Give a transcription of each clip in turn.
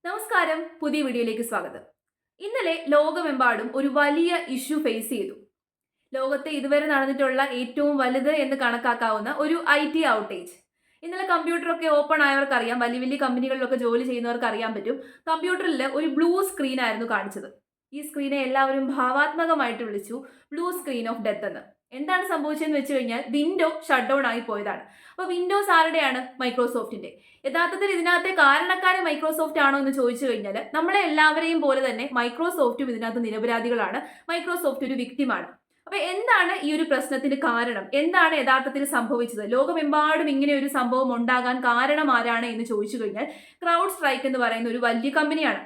നമസ്കാരം, പുതിയ വീഡിയോയിലേക്ക് സ്വാഗതം. ഇന്നലെ ലോകമെമ്പാടും ഒരു വലിയ ഇഷ്യൂ ഫേസ് ചെയ്തു. ലോകത്തെ ഇതുവരെ നടന്നിട്ടുള്ള ഏറ്റവും വലുത് എന്ന് കണക്കാക്കാവുന്ന ഒരു IT ഔട്ടേജ്. ഇന്നലെ കമ്പ്യൂട്ടറൊക്കെ ഓപ്പൺ ആയവർക്കറിയാം, വലിയ വലിയ കമ്പനികളിലൊക്കെ ജോലി ചെയ്യുന്നവർക്ക് അറിയാൻ പറ്റും. കമ്പ്യൂട്ടറിൽ ഒരു ബ്ലൂ സ്ക്രീൻ ആയിരുന്നു കാണിച്ചത്. ഈ സ്ക്രീനെ എല്ലാവരും ഭാവാത്മകമായിട്ട് വിളിച്ചു ബ്ലൂ സ്ക്രീൻ ഓഫ് ഡെത്ത് എന്ന്. എന്താണ് സംഭവിച്ചതെന്ന് വെച്ച് കഴിഞ്ഞാൽ വിൻഡോ ഷട്ട് ഡൗൺ ആയി പോയതാണ്. അപ്പോൾ വിൻഡോസ് ആരുടെയാണ്? മൈക്രോസോഫ്റ്റിന്റെ. യഥാർത്ഥത്തിൽ ഇതിനകത്തെ കാരണക്കാരൻ മൈക്രോസോഫ്റ്റ് ആണോ എന്ന് ചോദിച്ചു കഴിഞ്ഞാൽ നമ്മളെ എല്ലാവരെയും പോലെ തന്നെ മൈക്രോസോഫ്റ്റും ഇതിനകത്ത് നിരപരാധികളാണ്. മൈക്രോസോഫ്റ്റ് ഒരു വിക്ടിമാണ്. അപ്പൊ എന്താണ് ഈ ഒരു പ്രശ്നത്തിന് കാരണം? എന്താണ് യഥാർത്ഥത്തിൽ സംഭവിച്ചത്? ലോകമെമ്പാടും ഇങ്ങനെ ഒരു സംഭവം ഉണ്ടാകാൻ കാരണം ആരാണ് എന്ന് ചോദിച്ചു കഴിഞ്ഞാൽ ക്രൗഡ് സ്ട്രൈക്ക് എന്ന് പറയുന്ന ഒരു വലിയ കമ്പനിയാണ്.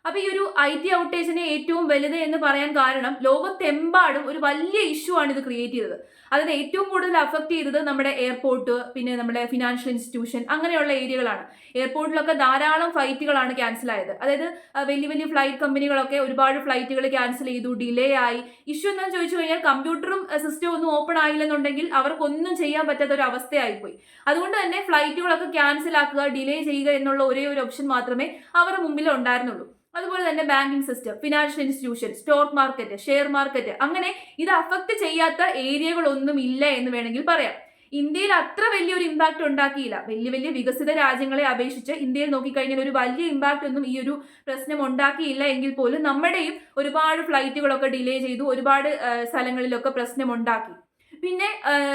അപ്പൊ ഈ ഒരു IT ഔട്ടേജിനെ ഏറ്റവും വലുത് എന്ന് പറയാൻ കാരണം ലോകത്തെമ്പാടും ഒരു വലിയ ഇഷ്യൂ ആണ് ഇത് ക്രിയേറ്റ് ചെയ്തത്. അതായത് ഏറ്റവും കൂടുതൽ അഫക്ട് ചെയ്തത് നമ്മുടെ എയർപോർട്ട്, പിന്നെ നമ്മുടെ ഫിനാൻഷ്യൽ ഇൻസ്റ്റിറ്റ്യൂഷൻ, അങ്ങനെയുള്ള ഏരിയകളാണ്. എയർപോർട്ടിലൊക്കെ ധാരാളം ഫ്ലൈറ്റുകളാണ് ക്യാൻസൽ ആയത്. അതായത് വലിയ വലിയ ഫ്ലൈറ്റ് കമ്പനികളൊക്കെ ഒരുപാട് ഫ്ലൈറ്റുകൾ ക്യാൻസൽ ചെയ്തു, ഡിലേ ആയി. ഇഷ്യൂ എന്താണെന്ന് ചോദിച്ചു കഴിഞ്ഞാൽ കമ്പ്യൂട്ടറും സിസ്റ്റവും ഒന്നും ഓപ്പൺ ആയില്ലെന്നുണ്ടെങ്കിൽ അവർക്കൊന്നും ചെയ്യാൻ പറ്റാത്ത ഒരു അവസ്ഥയായിപ്പോയി. അതുകൊണ്ട് തന്നെ ഫ്ലൈറ്റുകളൊക്കെ ക്യാൻസൽ ആക്കുക, ഡിലേ ചെയ്യുക എന്നുള്ള ഒരേ ഒരു ഓപ്ഷൻ മാത്രമേ അവരുടെ മുമ്പിൽ ഉണ്ടായിരുന്നുള്ളൂ. അതുപോലെ തന്നെ banking system, financial institution, stock market, share market, അങ്ങനെ ഇത് അഫക്ട് ചെയ്യാത്ത ഏരിയകളൊന്നും ഇല്ല എന്ന് വേണമെങ്കിൽ പറയാം. ഇന്ത്യയിൽ അത്ര വലിയൊരു ഇമ്പാക്ട് ഉണ്ടാക്കിയില്ല. വലിയ വലിയ വികസിത രാജ്യങ്ങളെ അപേക്ഷിച്ച് ഇന്ത്യയിൽ നോക്കിക്കഴിഞ്ഞാൽ ഒരു വലിയ ഇമ്പാക്ട് ഒന്നും ഈ ഒരു പ്രശ്നം ഉണ്ടാക്കിയില്ല എങ്കിൽ പോലും നമ്മുടെയും ഒരുപാട് ഫ്ലൈറ്റുകളൊക്കെ ഡിലേ ചെയ്തു, ഒരുപാട് സ്ഥലങ്ങളിലൊക്കെ പ്രശ്നം ഉണ്ടാക്കി. പിന്നെ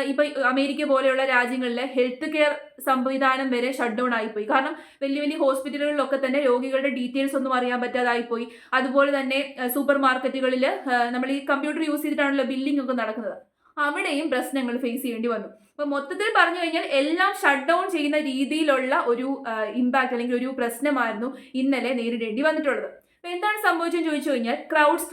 ഇപ്പൊ അമേരിക്ക പോലെയുള്ള രാജ്യങ്ങളിലെ ഹെൽത്ത് കെയർ സംവിധാനം വരെ ഷട്ട് ഡൗൺ ആയിപ്പോയി. കാരണം വലിയ വലിയ ഹോസ്പിറ്റലുകളിലൊക്കെ തന്നെ രോഗികളുടെ ഡീറ്റെയിൽസ് ഒന്നും അറിയാൻ പറ്റാതായിപ്പോയി. അതുപോലെ തന്നെ സൂപ്പർ മാർക്കറ്റുകളിൽ നമ്മൾ ഈ കമ്പ്യൂട്ടർ യൂസ് ചെയ്തിട്ടാണല്ലോ ബില്ലിംഗ് ഒക്കെ നടക്കുന്നത്, അവിടെയും പ്രശ്നങ്ങൾ ഫേസ് ചെയ്യേണ്ടി വന്നു. അപ്പൊ മൊത്തത്തിൽ പറഞ്ഞു കഴിഞ്ഞാൽ എല്ലാം ഷട്ട് ഡൗൺ ചെയ്യുന്ന രീതിയിലുള്ള ഒരു ഇമ്പാക്ട് അല്ലെങ്കിൽ ഒരു പ്രശ്നമായിരുന്നു ഇന്നലെ നേരിടേണ്ടി വന്നിട്ടുള്ളത്. അപ്പൊ എന്താണ് സംഭവിച്ചെന്ന് ചോദിച്ചു കഴിഞ്ഞാൽ ക്രൗഡ്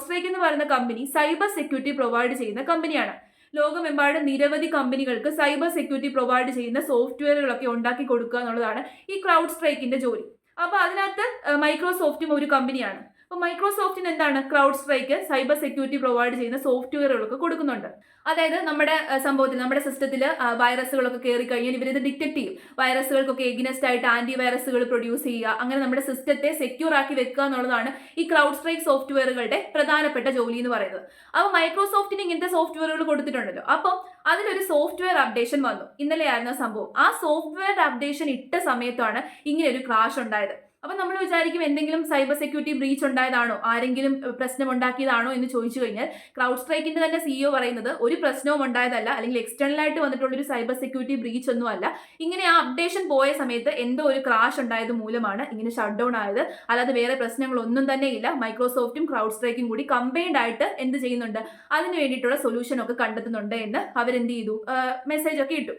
സ്ട്രൈക്ക് എന്ന് പറയുന്ന കമ്പനി സൈബർ സെക്യൂരിറ്റി പ്രൊവൈഡ് ചെയ്യുന്ന കമ്പനിയാണ്. ലോകമെമ്പാടും നിരവധി കമ്പനികൾക്ക് സൈബർ സെക്യൂരിറ്റി പ്രൊവൈഡ് ചെയ്യുന്ന സോഫ്റ്റ്വെയറുകളൊക്കെ ഉണ്ടാക്കി കൊടുക്കുക എന്നുള്ളതാണ് ഈ ക്രൗഡ് സ്ട്രൈക്കിന്റെ ജോലി. അപ്പൊ അതിനകത്ത് മൈക്രോസോഫ്റ്റും ഒരു കമ്പനിയാണ്. അപ്പൊ മൈക്രോസോഫ്റ്റിന് എന്താണ്? Crowd strike cyber security provide ചെയ്യുന്ന സോഫ്റ്റ്വെയറുകളൊക്കെ കൊടുക്കുന്നുണ്ട്. അതായത് നമ്മുടെ സംഭവത്തിൽ, നമ്മുടെ സിസ്റ്റത്തിൽ വൈറസുകളൊക്കെ കയറി കഴിഞ്ഞാൽ ഇവരിത് ഡിറ്റക്ട് ചെയ്യും. വൈറസുകൾക്കൊക്കെ എഗിനസ്റ്റ് ആയിട്ട് ആന്റി വൈറസുകൾ പ്രൊഡ്യൂസ് ചെയ്യുക, അങ്ങനെ നമ്മുടെ സിസ്റ്റത്തെ സെക്യൂർ ആക്കി വെക്കുക എന്നുള്ളതാണ് ഈ ക്രൗഡ് സ്ട്രൈക്ക് സോഫ്റ്റ്വെയറുകളുടെ പ്രധാനപ്പെട്ട ജോലി എന്ന് പറയുന്നത്. അപ്പോൾ മൈക്രോസോഫ്റ്റിന് ഇങ്ങനത്തെ സോഫ്റ്റ്വെയറുകൾ കൊടുത്തിട്ടുണ്ടല്ലോ. അപ്പം അതിലൊരു സോഫ്റ്റ്വെയർ അപ്ഡേഷൻ വന്നു. ഇന്നലെയായിരുന്ന സംഭവം. ആ സോഫ്റ്റ്വെയർ അപ്ഡേഷൻ ഇട്ട സമയത്താണ് ഇങ്ങനെ ഒരു ക്രാഷ് ഉണ്ടായത്. അപ്പൊ നമ്മൾ വിചാരിക്കും എന്തെങ്കിലും സൈബർ സെക്യൂരിറ്റി ബ്രീച്ച് ഉണ്ടായതാണോ, ആരെങ്കിലും പ്രശ്നം ഉണ്ടാക്കിയതാണോ എന്ന് ചോദിച്ചു കഴിഞ്ഞാൽ ക്രൗഡ് സ്ട്രൈക്കിന്റെ തന്നെ CEO പറയുന്നത് ഒരു പ്രശ്നവും ഉണ്ടായതല്ല, അല്ലെങ്കിൽ എക്സ്റ്റേണൽ ആയിട്ട് വന്നിട്ടുള്ള ഒരു സൈബർ സെക്യൂരിറ്റി ബ്രീച്ച് ഒന്നും അല്ല. ഇങ്ങനെ ആ അപ്ഡേഷൻ പോയ സമയത്ത് എന്തോ ഒരു ക്രാഷ് ഉണ്ടായത് മൂലമാണ് ഇങ്ങനെ ഷട്ട് ഡൗൺ ആയത്, അല്ലാതെ വേറെ പ്രശ്നങ്ങളൊന്നും തന്നെ ഇല്ല. മൈക്രോസോഫ്റ്റും ക്രൗഡ് സ്ട്രൈക്കും കൂടി കമ്പൈൻഡ് ആയിട്ട് എന്ത് ചെയ്യുന്നുണ്ട്, അതിന് വേണ്ടിയിട്ടുള്ള സൊല്യൂഷൻ ഒക്കെ കണ്ടെത്തുന്നുണ്ട് എന്ന് അവരെന്ത് ചെയ്തു, മെസ്സേജ് ഒക്കെ ഇട്ടു.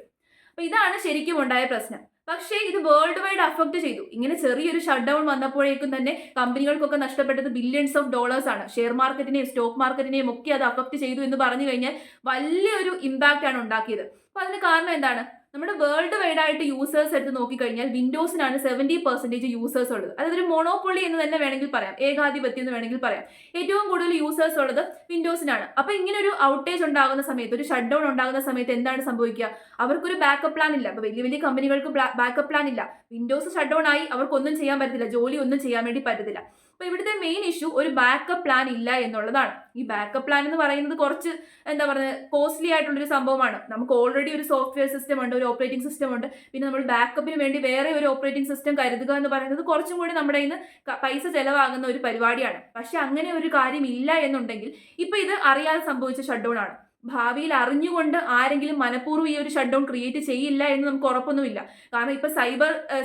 അപ്പൊ ഇതാണ് ശരിക്കും ഉണ്ടായ പ്രശ്നം. പക്ഷേ ഇത് വേൾഡ് വൈഡ് അഫക്ട് ചെയ്തു. ഇങ്ങനെ ചെറിയൊരു ഷട്ട് ഡൗൺ വന്നപ്പോഴേക്കും തന്നെ കമ്പനികൾക്കൊക്കെ നഷ്ടപ്പെട്ടത് ബില്യൺസ് ഓഫ് ഡോളേഴ്സ് ആണ്. ഷെയർ മാർക്കറ്റിനെയും സ്റ്റോക്ക് മാർക്കറ്റിനെയും ഒക്കെ അത് അഫക്ട് ചെയ്തു എന്ന് പറഞ്ഞു കഴിഞ്ഞാൽ വലിയൊരു ഇമ്പാക്റ്റ് ആണ് ഉണ്ടാക്കിയത്. അപ്പൊ അതിന് കാരണം എന്താണ്? നമ്മുടെ വേൾഡ് വൈഡ് ആയിട്ട് യൂസേഴ്സ് എടുത്ത് നോക്കിക്കഴിഞ്ഞാൽ വിൻഡോസിനാണ് 70% യൂസേഴ്സ് ഉള്ളത്. അതായത് ഒരു മൊണോപ്പൊളി എന്ന് തന്നെ വേണമെങ്കിൽ പറയാം, ഏകാധിപത്യം എന്ന് വേണമെങ്കിൽ പറയാം. ഏറ്റവും കൂടുതൽ യൂസേഴ്സ് ഉള്ളത് വിൻഡോസിനാണ്. അപ്പൊ ഇങ്ങനെ ഒരു ഔട്ടേജ് ഉണ്ടാകുന്ന സമയത്ത്, ഒരു ഷട്ട് ഡൗൺ ഉണ്ടാകുന്ന സമയത്ത് എന്താണ് സംഭവിക്കുക? അവർക്കൊരു ബാക്കപ്പ് പ്ലാൻ ഇല്ല. അപ്പൊ വലിയ വലിയ കമ്പനികൾക്ക് ബാക്കപ്പ് പ്ലാൻ ഇല്ല. വിൻഡോസ് ഷട്ട് ഡൗൺ ആയി, അവർക്കൊന്നും ചെയ്യാൻ പറ്റത്തില്ല, ജോലി ഒന്നും ചെയ്യാൻ വേണ്ടി പറ്റത്തില്ല. അപ്പൊ ഇവിടുത്തെ മെയിൻ ഇഷ്യൂ ഒരു ബാക്കപ്പ് പ്ലാൻ ഇല്ല എന്നുള്ളതാണ്. ഈ ബാക്കപ്പ് പ്ലാൻ എന്ന് പറയുന്നത് കുറച്ച് എന്താ പറയുക, കോസ്റ്റ്ലി ആയിട്ടുള്ളൊരു സംഭവമാണ്. നമുക്ക് ഓൾറെഡി ഒരു സോഫ്റ്റ്വെയർ സിസ്റ്റം ഉണ്ട്, ഒരു ഓപ്പറേറ്റിംഗ് സിസ്റ്റം ഉണ്ട്. പിന്നെ നമ്മൾ ബാക്കപ്പിന് വേണ്ടി വേറെ ഒരു ഓപ്പറേറ്റിംഗ് സിസ്റ്റം കരുതുക എന്ന് പറയുന്നത് കുറച്ചും കൂടി നമ്മുടെ കയ്യിൽ നിന്ന് പൈസ ചെലവാകുന്ന ഒരു പരിപാടിയാണ്. പക്ഷെ അങ്ങനെ ഒരു കാര്യം ഇല്ല എന്നുണ്ടെങ്കിൽ ഇപ്പൊ ഇത് അറിയാതെ സംഭവിച്ച ഷട്ട് ഡൗൺ ആണ്. ഭാവിയിൽ അറിഞ്ഞുകൊണ്ട് ആരെങ്കിലും മനഃപൂർവ്വം ഈ ഒരു ഷട്ട് ഡൗൺ ക്രിയേറ്റ് ചെയ്യില്ല എന്ന് നമുക്ക് ഉറപ്പൊന്നുമില്ല. കാരണം ഇപ്പൊ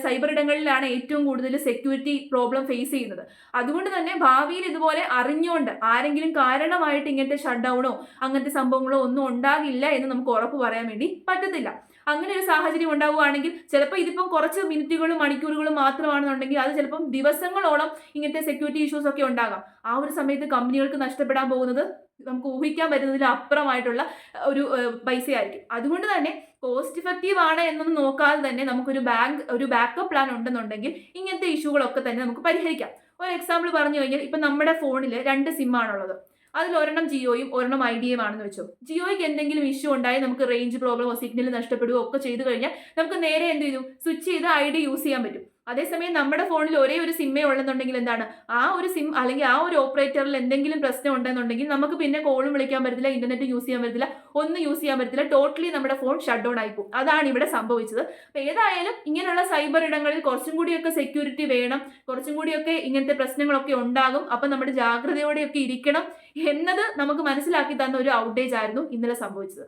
സൈബർ ഇടങ്ങളിലാണ് ഏറ്റവും കൂടുതൽ സെക്യൂരിറ്റി പ്രോബ്ലം ഫേസ് ചെയ്യുന്നത്. അതുകൊണ്ട് തന്നെ ഭാവിയിൽ ഇതുപോലെ അറിഞ്ഞുകൊണ്ട് ആരെങ്കിലും കാരണമായിട്ട് ഇങ്ങനത്തെ ഷട്ട് ഡൗണോ അങ്ങനത്തെ സംഭവങ്ങളോ ഒന്നും ഉണ്ടാകില്ല എന്ന് നമുക്ക് ഉറപ്പ് പറയാൻ വേണ്ടി പറ്റത്തില്ല. അങ്ങനെ ഒരു സാഹചര്യം ഉണ്ടാവുകയാണെങ്കിൽ ചിലപ്പോൾ ഇതിപ്പം കുറച്ച് മിനിറ്റുകളും മണിക്കൂറുകളും മാത്രമാണെന്നുണ്ടെങ്കിൽ അത് ചിലപ്പം ദിവസങ്ങളോളം ഇങ്ങനത്തെ സെക്യൂരിറ്റി ഇഷ്യൂസ് ഒക്കെ ഉണ്ടാകാം. ആ ഒരു സമയത്ത് കമ്പനികൾക്ക് നഷ്ടപ്പെടാൻ പോകുന്നത് നമുക്ക് ഊഹിക്കാൻ പറ്റുന്നതിൽ അപ്പുറമായിട്ടുള്ള ഒരു പൈസയായിരിക്കും. അതുകൊണ്ട് തന്നെ കോസ്റ്റ് ഇഫക്റ്റീവ് ആണ് എന്നൊന്നും നോക്കാതെ തന്നെ നമുക്കൊരു ബാക്കപ്പ് പ്ലാൻ ഉണ്ടെന്നുണ്ടെങ്കിൽ ഇങ്ങനത്തെ ഇഷ്യൂകളൊക്കെ തന്നെ നമുക്ക് പരിഹരിക്കാം. ഒരു എക്സാമ്പിൾ പറഞ്ഞു കഴിഞ്ഞാൽ ഇപ്പൊ നമ്മുടെ ഫോണിൽ 2 സിം ആണുള്ളത്. അതിൽ ഒരെണ്ണം ജിയോയും ഒരെണ്ണം ഐഡിയയും ആണെന്ന് വെച്ചോ. ജിയോയ്ക്ക് എന്തെങ്കിലും ഇഷ്യൂ ഉണ്ടായി, നമുക്ക് റേഞ്ച് പ്രോബ്ലമോ സിഗ്നൽ നഷ്ടപ്പെടുകയോ ഒക്കെ ചെയ്തു കഴിഞ്ഞാൽ നമുക്ക് നേരെ എന്ത് ചെയ്തു, സ്വിച്ച് ചെയ്ത് ഐഡിയ യൂസ് ചെയ്യാൻ പറ്റും. അതേസമയം നമ്മുടെ ഫോണിൽ ഒരേ ഒരു സിമ്മേ ഉള്ളെന്നുണ്ടെങ്കിൽ എന്താണ്, ആ ഒരു സിം അല്ലെങ്കിൽ ആ ഒരു ഓപ്പറേറ്ററിൽ എന്തെങ്കിലും പ്രശ്നം ഉണ്ടെന്നുണ്ടെങ്കിൽ നമുക്ക് പിന്നെ കോളും വിളിക്കാൻ പറ്റത്തില്ല, ഇന്റർനെറ്റ് യൂസ് ചെയ്യാൻ പറ്റത്തില്ല, ഒന്നും യൂസ് ചെയ്യാൻ പറ്റത്തില്ല. ടോട്ടലി നമ്മുടെ ഫോൺ ഷട്ട് ഡൗൺ ആയി പോകും. അതാണ് ഇവിടെ സംഭവിച്ചത്. അപ്പൊ ഏതായാലും ഇങ്ങനെയുള്ള സൈബർ ഇടങ്ങളിൽ കുറച്ചും കൂടിയൊക്കെ സെക്യൂരിറ്റി വേണം, കുറച്ചും കൂടിയൊക്കെ ഇങ്ങനത്തെ പ്രശ്നങ്ങളൊക്കെ ഉണ്ടാകും. അപ്പൊ നമ്മുടെ ജാഗ്രതയോടെയൊക്കെ ഇരിക്കണം എന്നത് നമുക്ക് മനസ്സിലാക്കി തന്ന ഒരു ഔട്ടേജ് ആയിരുന്നു ഇന്നലെ സംഭവിച്ചത്.